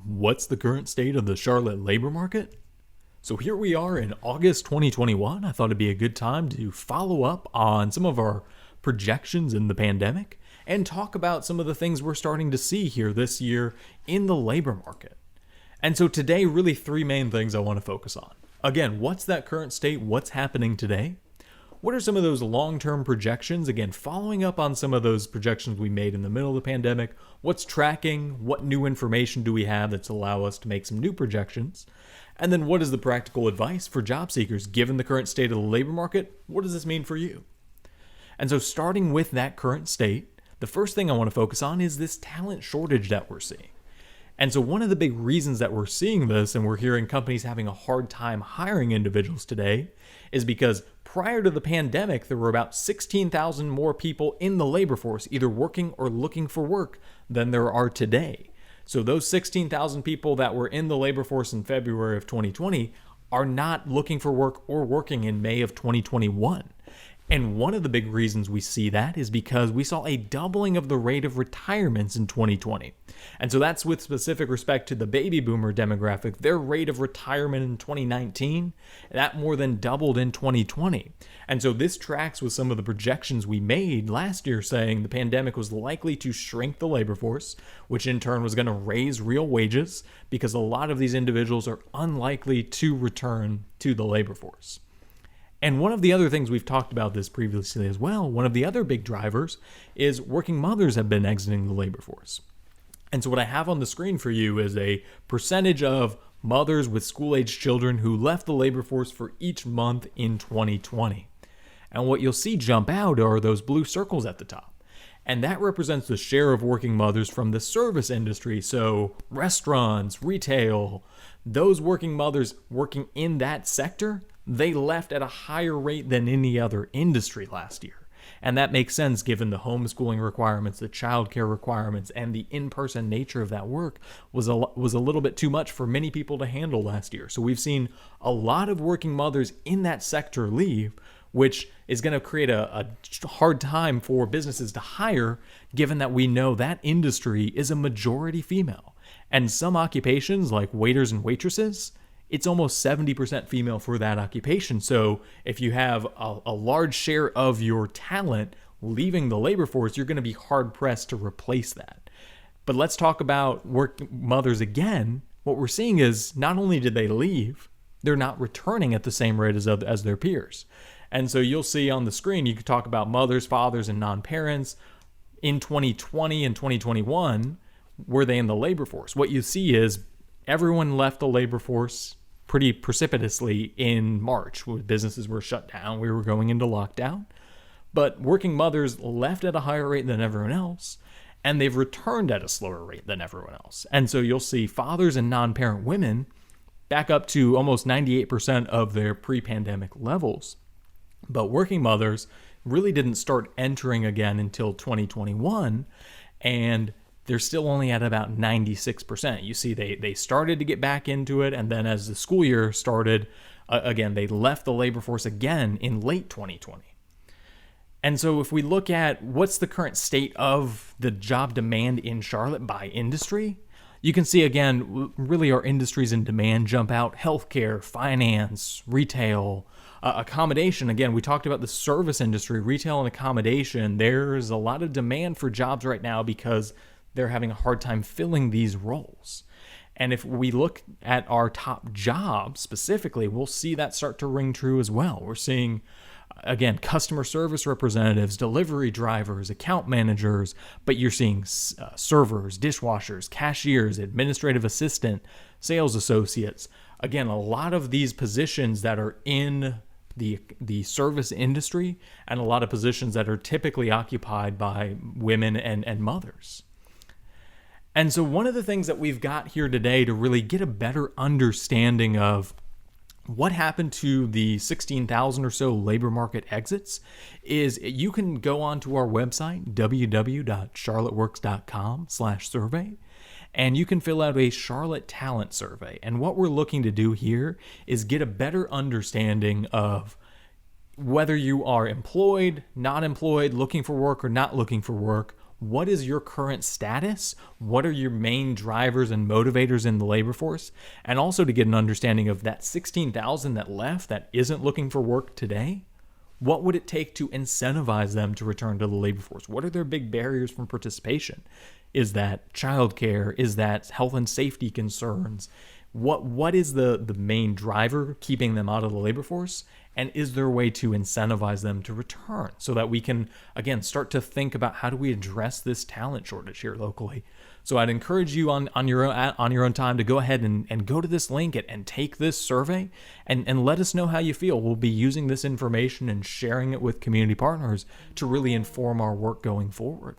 What's the current state of the Charlotte labor market? So here we are in August 2021. I thought it'd be a good time to follow up on some of our projections in the pandemic and talk about some of the things we're starting to see here this year in the labor market. And so today, really three main things I want to focus on. Again, what's that current state? What's happening today? What are some of those long-term projections? Again, following up on some of those projections we made in the middle of the pandemic. What's tracking? What new information do we have that's allow us to make some new projections? And then what is the practical advice for job seekers given the current state of the labor market? What does this mean for you? And so starting with that current state, the first thing I want to focus on is this talent shortage that we're seeing. And so one of the big reasons that we're seeing this and we're hearing companies having a hard time hiring individuals today is because prior to the pandemic, there were about 16,000 more people in the labor force, either working or looking for work, than there are today. So those 16,000 people that were in the labor force in February of 2020 are not looking for work or working in May of 2021. And one of the big reasons we see that is because we saw a doubling of the rate of retirements in 2020. And so that's with specific respect to the baby boomer demographic. Their rate of retirement in 2019, that more than doubled in 2020. And so this tracks with some of the projections we made last year saying the pandemic was likely to shrink the labor force, which in turn was going to raise real wages because a lot of these individuals are unlikely to return to the labor force. And one of the other things we've talked about this previously as well, one of the other big drivers is working mothers have been exiting the labor force. And so what I have on the screen for you is a percentage of mothers with school-aged children who left the labor force for each month in 2020. And what you'll see jump out are those blue circles at the top. And that represents the share of working mothers from the service industry, so restaurants, retail, those working mothers working in that sector, they left at a higher rate than any other industry last year. And that makes sense given the homeschooling requirements, the childcare requirements, and the in-person nature of that work was a little bit too much for many people to handle last year. So we've seen a lot of working mothers in that sector leave, which is going to create a hard time for businesses to hire, given that we know that industry is a majority female. And some occupations like waiters and waitresses, it's almost 70% female for that occupation. So if you have a large share of your talent leaving the labor force, you're going to be hard pressed to replace that. But let's talk about work mothers again. What we're seeing is not only did they leave, they're not returning at the same rate as their peers. And so you'll see on the screen, you could talk about mothers, fathers, and non-parents. In 2020 and 2021, were they in the labor force? What you see is everyone left the labor force pretty precipitously in March when businesses were shut down. We were going into lockdown. But working mothers left at a higher rate than everyone else, and they've returned at a slower rate than everyone else. And so you'll see fathers and non-parent women back up to almost 98% of their pre-pandemic levels. But working mothers really didn't start entering again until 2021, and they're still only at about 96%. You see, they started to get back into it, and then as the school year started, again, they left the labor force again in late 2020. And so if we look at what's the current state of the job demand in Charlotte by industry, you can see, again, really our industries in demand jump out: healthcare, finance, retail, accommodation. Again, we talked about the service industry, retail and accommodation. There's a lot of demand for jobs right now because they're having a hard time filling these roles. And if we look at our top jobs specifically, we'll see that start to ring true as well. We're seeing, again, customer service representatives, delivery drivers, account managers, but you're seeing servers, dishwashers, cashiers, administrative assistant, sales associates. Again, a lot of these positions that are in the service industry and a lot of positions that are typically occupied by women and mothers. And so one of the things that we've got here today to really get a better understanding of what happened to the 16,000 or so labor market exits is you can go onto our website, www.charlotteworks.com/survey, and you can fill out a Charlotte Talent Survey. And what we're looking to do here is get a better understanding of whether you are employed, not employed, looking for work, or not looking for work. what is your current status? What are your main drivers and motivators in the labor force? And also to get an understanding of that 16,000 that left that isn't looking for work today. What would it take to incentivize them to return to the labor force? What are their big barriers from participation? Is that childcare? Is that health and safety concerns? What is the main driver keeping them out of the labor force? And is there a way to incentivize them to return so that we can, again, start to think about how do we address this talent shortage here locally? So I'd encourage you on your own time to go ahead and go to this link and take this survey and let us know how you feel. We'll be using this information and sharing it with community partners to really inform our work going forward.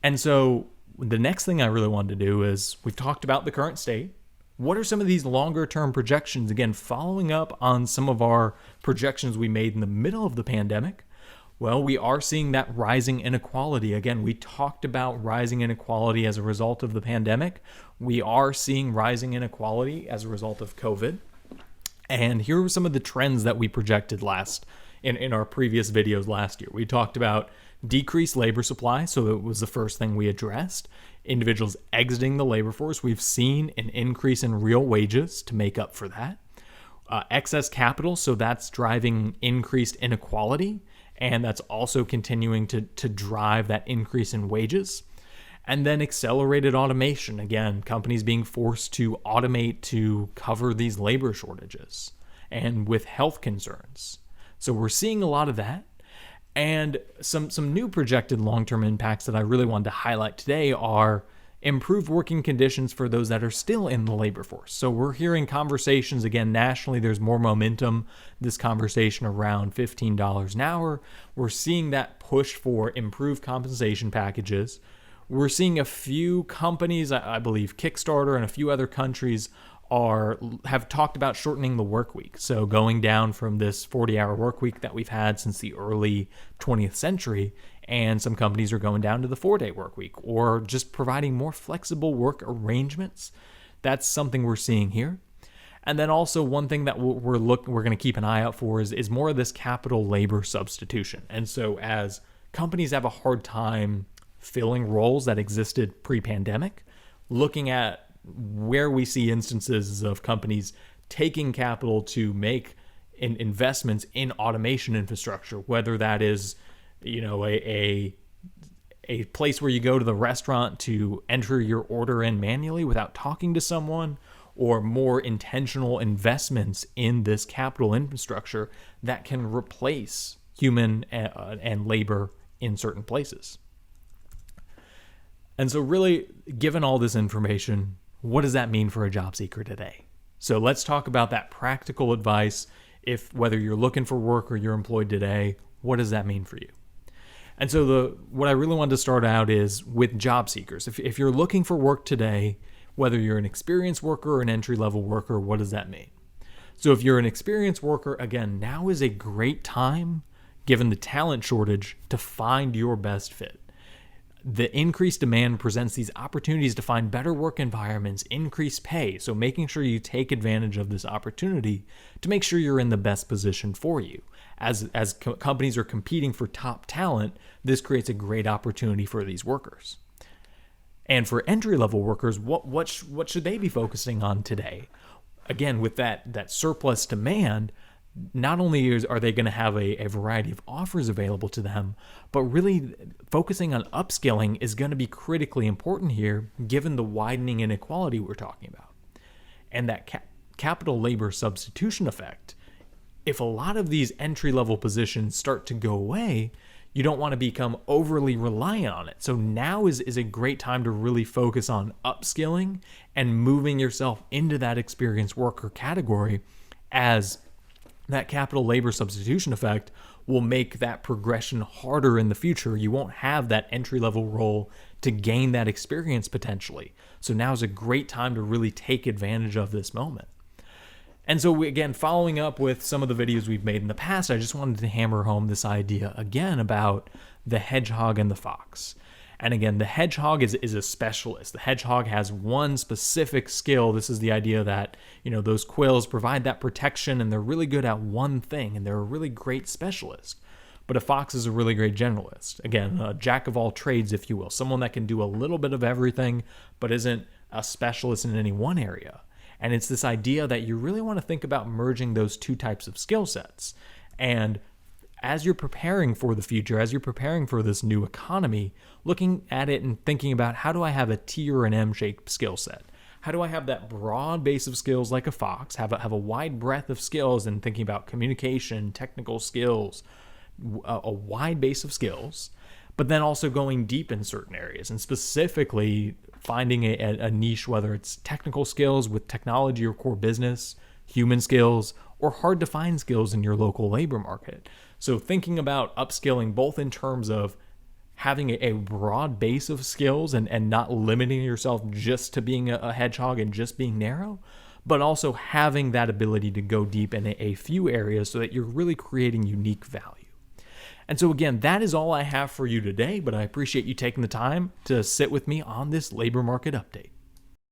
And so the next thing I really wanted to do is we've talked about the current state. What are some of these longer term projections? Again, following up on some of our projections we made in the middle of the pandemic. Well, we are seeing that rising inequality. Again, we talked about rising inequality as a result of the pandemic. We are seeing rising inequality as a result of COVID. And here are some of the trends that we projected in our previous videos last year. We talked about decreased labor supply, so that was the first thing we addressed. Individuals exiting the labor force. We've seen an increase in real wages to make up for that. Excess capital, so that's driving increased inequality, and that's also continuing to drive that increase in wages. And then accelerated automation. Again, companies being forced to automate to cover these labor shortages and with health concerns. So we're seeing a lot of that. And some new projected long-term impacts that I really wanted to highlight today are improved working conditions for those that are still in the labor force. So we're hearing conversations, again, nationally, there's more momentum, this conversation around $15 an hour. We're seeing that push for improved compensation packages. We're seeing a few companies, I believe Kickstarter and a few other countries have talked about shortening the work week. So going down from this 40-hour work week that we've had since the early 20th century, and some companies are going down to the 4-day work week or just providing more flexible work arrangements. That's something we're seeing here. And then also one thing that we're going to keep an eye out for is more of this capital labor substitution. And so as companies have a hard time filling roles that existed pre-pandemic, looking at where we see instances of companies taking capital to make investments in automation infrastructure, whether that is, a place where you go to the restaurant to enter your order in manually without talking to someone, or more intentional investments in this capital infrastructure that can replace human and labor in certain places. And so really, given all this information, what does that mean for a job seeker today? So let's talk about that practical advice. Whether you're looking for work or you're employed today, what does that mean for you? And so what I really wanted to start out is with job seekers. If you're looking for work today, whether you're an experienced worker or an entry-level worker, what does that mean? So if you're an experienced worker, again, now is a great time, given the talent shortage, to find your best fit. The increased demand presents these opportunities to find better work environments, increased pay. So making sure you take advantage of this opportunity to make sure you're in the best position for you. As companies are competing for top talent, this creates a great opportunity for these workers. And for entry-level workers, what should they be focusing on today? Again, with that surplus demand, not only are they going to have a variety of offers available to them, but really focusing on upskilling is going to be critically important here, given the widening inequality we're talking about. And that capital labor substitution effect, if a lot of these entry-level positions start to go away, you don't want to become overly reliant on it. So now is a great time to really focus on upskilling and moving yourself into that experienced worker category, as that capital labor substitution effect will make that progression harder in the future. You won't have that entry-level role to gain that experience potentially. So now is a great time to really take advantage of this moment. And so again, following up with some of the videos we've made in the past, I just wanted to hammer home this idea again about the hedgehog and the fox. And again, the hedgehog is a specialist. The hedgehog has one specific skill. This is the idea that, those quills provide that protection and they're really good at one thing and they're a really great specialist. but a fox is a really great generalist. Again, a jack of all trades, if you will, someone that can do a little bit of everything, but isn't a specialist in any one area. And it's this idea that you really want to think about merging those two types of skill sets. And as you're preparing for the future, as you're preparing for this new economy, looking at it and thinking about, how do I have a T or an M-shaped skill set? How do I have that broad base of skills like a fox, have a wide breadth of skills, and thinking about communication, technical skills, a wide base of skills, but then also going deep in certain areas and specifically finding a niche, whether it's technical skills with technology or core business, human skills, or hard to find skills in your local labor market. So thinking about upskilling both in terms of having a broad base of skills and not limiting yourself just to being a hedgehog and just being narrow, but also having that ability to go deep in a few areas so that you're really creating unique value. And so again, that is all I have for you today, but I appreciate you taking the time to sit with me on this labor market update.